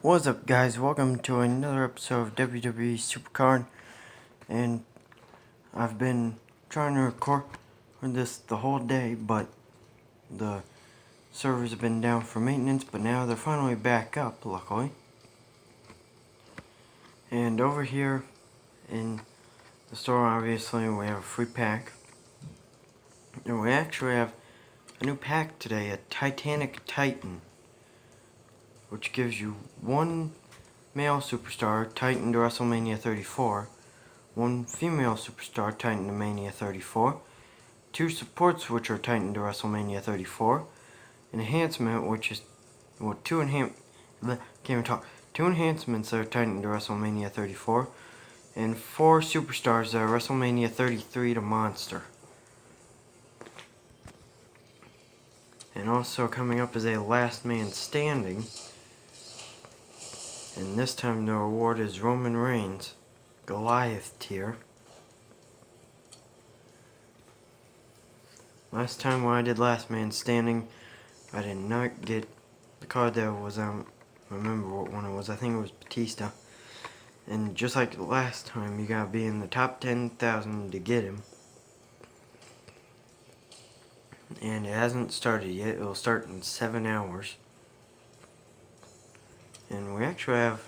What's up, guys? Welcome to another episode of WWE Supercard, and I've been trying to record this the whole day, but the servers have been down for maintenance, but now they're finally back up, luckily. And over here in the store, obviously, we have a free pack, and we actually have a new pack today, a Titanic Titan, which gives you one male superstar, Titan to WrestleMania 34, one female superstar, Titan to Mania 34, two supports, which are Titan to WrestleMania 34, an enhancement, which is, well, two enhancements that are Titan to WrestleMania 34, and four superstars that are WrestleMania 33 to Monster. And also coming up is a Last Man Standing, and this time the reward is Roman Reigns, Goliath tier. Last time when I did Last Man Standing, I did not get the card that was I remember what one it was. I think it was Batista. And just like the last time, you gotta be in the top 10,000 to get him. And it hasn't started yet. It'll start in 7 hours. And we actually have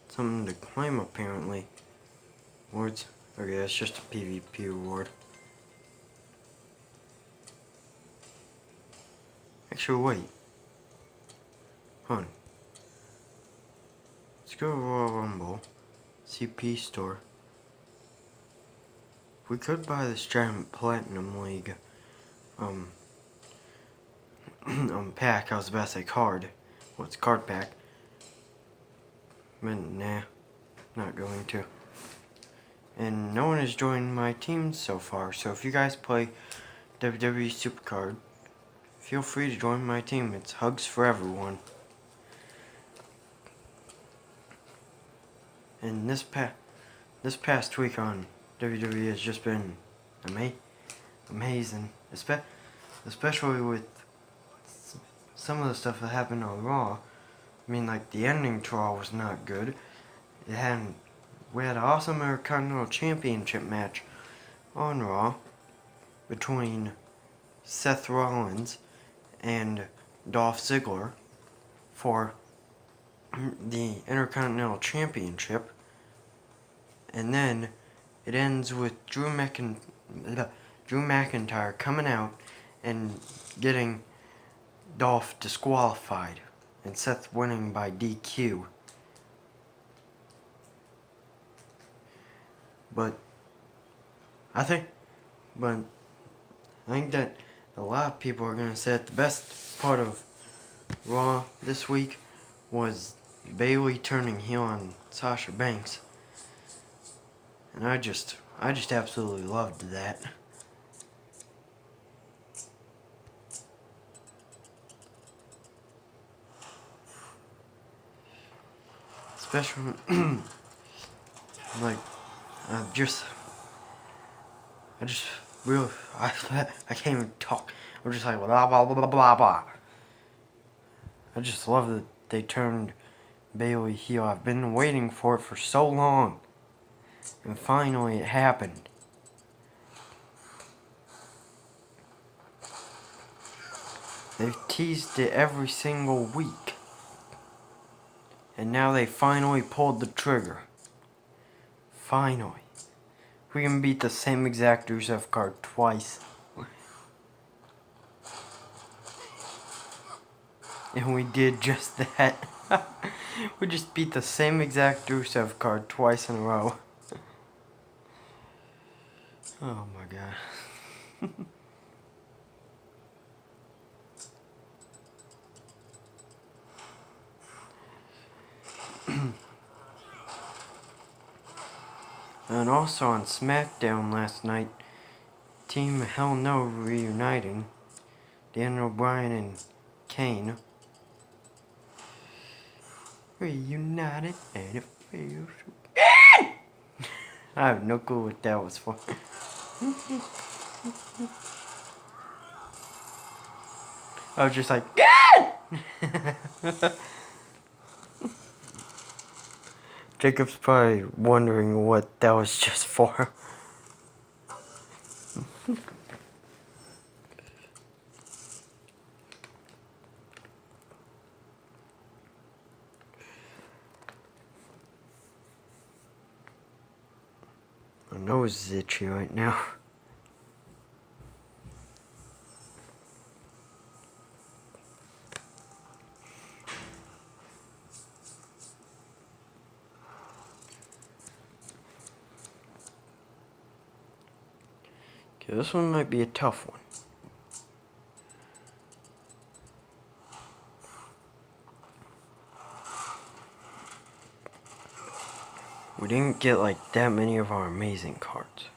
something to claim, apparently. Awards. Okay, that's just a PvP award. Actually, wait. Hold on. Let's go to Royal Rumble. CP store. We could buy this giant Platinum League pack. I was about to say card. Well, it's card pack. But nah, not going to. And no one has joined my team so far, so if you guys play WWE Supercard, feel free to join my team. It's hugs for everyone. And this past week on WWE has just been amazing, especially with some of the stuff that happened on Raw. I mean, like, the ending to Raw was not good. We had an awesome Intercontinental Championship match on Raw between Seth Rollins and Dolph Ziggler for the Intercontinental Championship. And then it ends with Drew McIntyre coming out and getting Dolph disqualified and Seth winning by DQ. But I think that a lot of people are gonna say that the best part of Raw this week was Bayley turning heel on Sasha Banks. And I just absolutely loved that. Especially, like, I can't even talk. I'm just like, blah, blah, blah, blah, blah. I just love that they turned Bayley heel. I've been waiting for it for so long. And finally it happened. They've teased it every single week. And now they finally pulled the trigger. Finally. We can beat the same exact Rusev card twice. And we did just that. We just beat the same exact Rusev card twice in a row. Oh my god. And also on SmackDown last night, Team Hell No reuniting. Daniel Bryan and Kane. Reunited and it feels so good. I have no clue what that was for. I was just like, good! Jacob's probably wondering what that was just for. My nose is itchy right now. Okay, this one might be a tough one. We didn't get like that many of our amazing cards.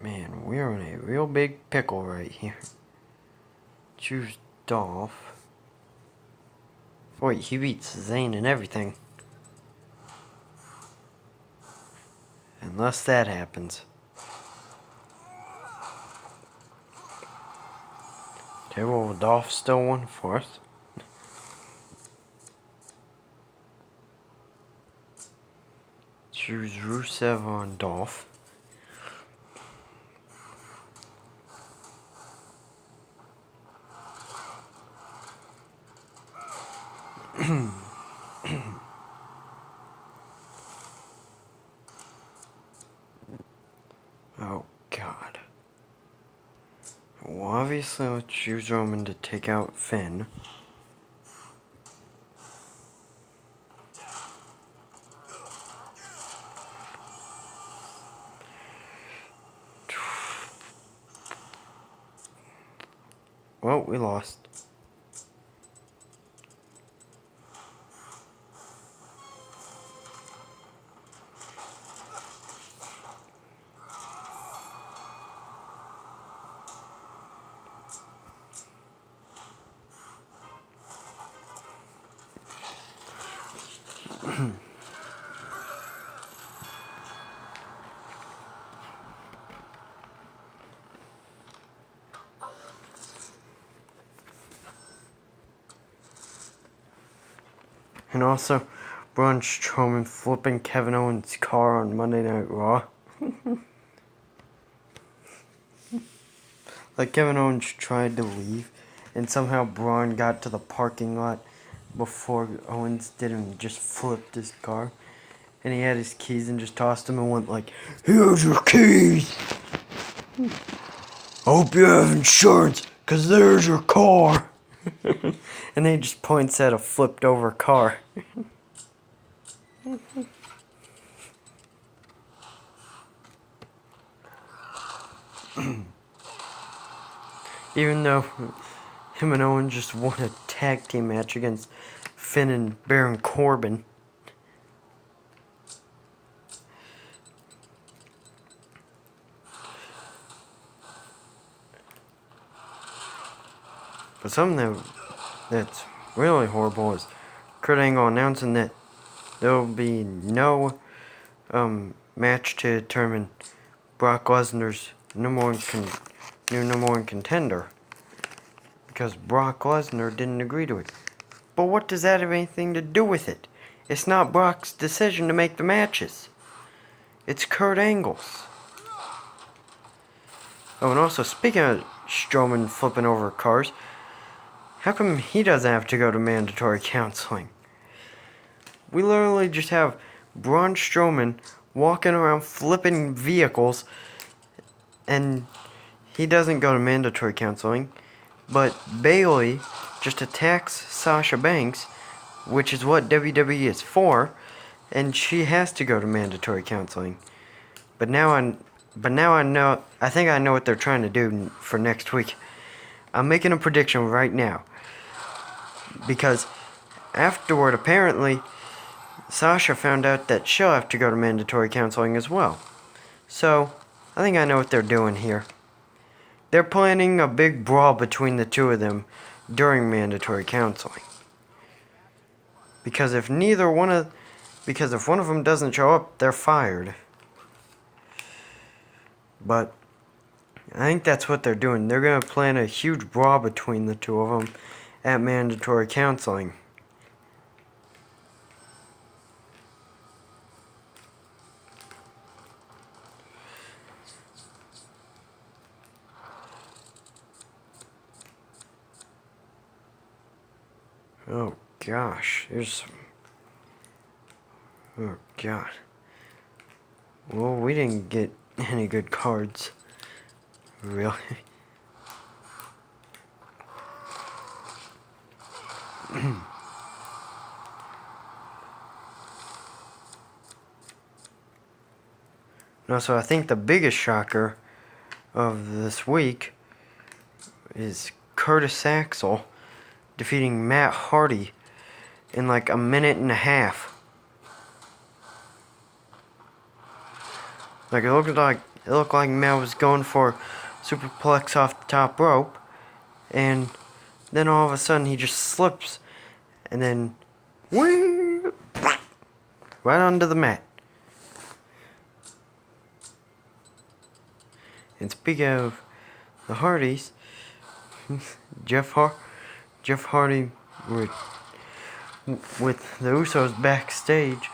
Man, we're in a real big pickle right here. Choose Dolph. Wait, he beats Zane and everything. Unless that happens. Okay, well, Dolph still won for us. Choose Rusev on Dolph. Oh, God. Well, obviously, let's choose Roman to take out Finn. Well, we lost. And also, Braun Strowman flipping Kevin Owens' car on Monday Night Raw. Like Kevin Owens tried to leave, and somehow Braun got to the parking lot before Owens did and just flipped his car. And he had his keys and just tossed them and went like, "Here's your keys! I hope you have insurance, 'cause there's your car!" And then he just points at a flipped over car. Even though him and Owen just won a tag team match against Finn and Baron Corbin. But something that's really horrible is Kurt Angle announcing that there will be no match to determine Brock Lesnar's new number one contender, because Brock Lesnar didn't agree to it. But what does that have anything to do with it? It's not Brock's decision to make the matches. It's Kurt Angle's. Oh, and also, speaking of Strowman flipping over cars, how come he doesn't have to go to mandatory counseling? We literally just have Braun Strowman walking around flipping vehicles, and he doesn't go to mandatory counseling. But Bayley just attacks Sasha Banks, which is what WWE is for, and she has to go to mandatory counseling. But now I know. I think I know what they're trying to do for next week. I'm making a prediction right now, because afterward, apparently, Sasha found out that she'll have to go to mandatory counseling as well. So, I think I know what they're doing here. They're planning a big brawl between the two of them during mandatory counseling. Because if one of them doesn't show up, they're fired. But I think that's what they're doing. They're going to plan a huge brawl between the two of them at mandatory counseling. Oh gosh, oh god. Well, we didn't get any good cards. Really? No, so I think the biggest shocker of this week is Curtis Axel defeating Matt Hardy in like a minute and a half. Like it looked like Matt was going for superplex off the top rope, and then all of a sudden he just slips, and then right onto the mat. And speaking of the Hardys, Jeff Hardy with the Usos backstage,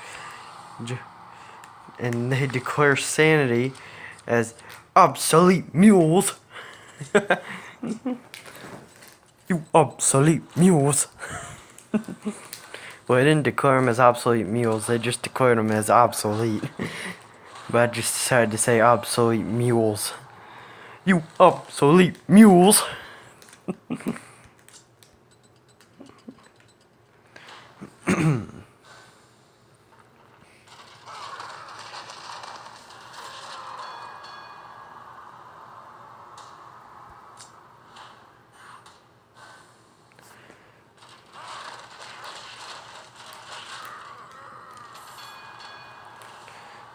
and they declare Sanity as obsolete mules. You obsolete mules. Well, they didn't declare them as obsolete mules, they just declared them as obsolete. But I just decided to say obsolete mules. You obsolete mules.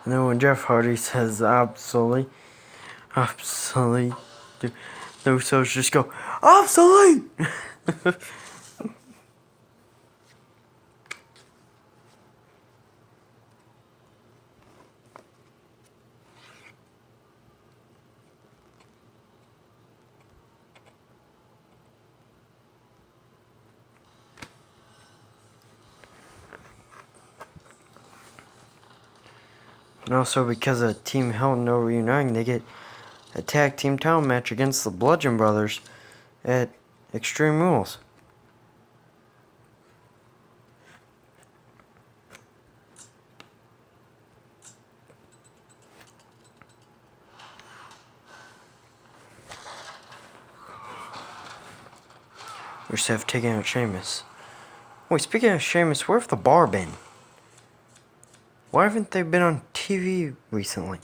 And then when Jeff Hardy says obsolete, the Usos just go, obsolete! And also because of Team Hell No Reuniting, they get a tag team title match against the Bludgeon Brothers at Extreme Rules. We just have taken out Sheamus. Wait, speaking of Sheamus, where have the Bar been? Why haven't they been on TV recently?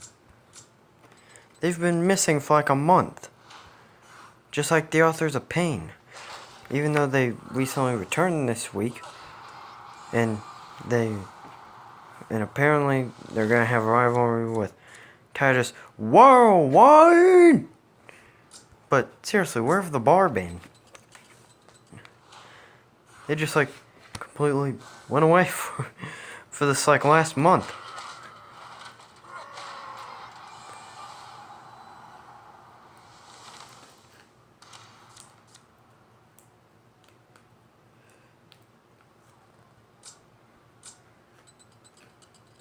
They've been missing for like a month. Just like the Authors of Pain. Even though they recently returned this week. And apparently they're gonna have a rivalry with Titus Worldwide. But seriously, where have the Bar been? They just like completely went away for this like last month.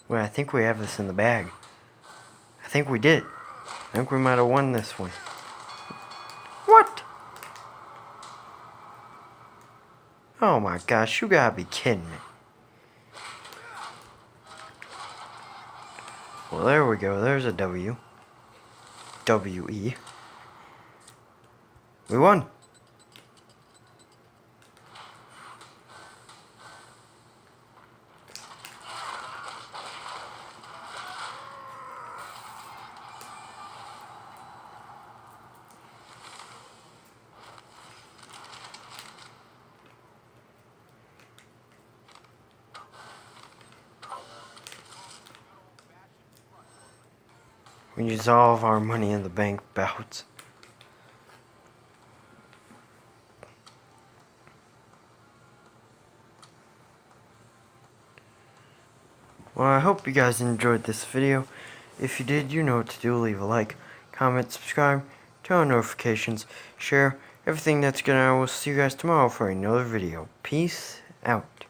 Wait, I think we have this in the bag. I think we did. I think we might have won this one. What? Oh my gosh, you gotta be kidding me. Well, there we go. There's a W. W-E. We won. We use all of our money in the bank bouts. Well, I hope you guys enjoyed this video. If you did, you know what to do. Leave a like, comment, subscribe, turn on notifications, share everything that's good, and I will see you guys tomorrow for another video. Peace out.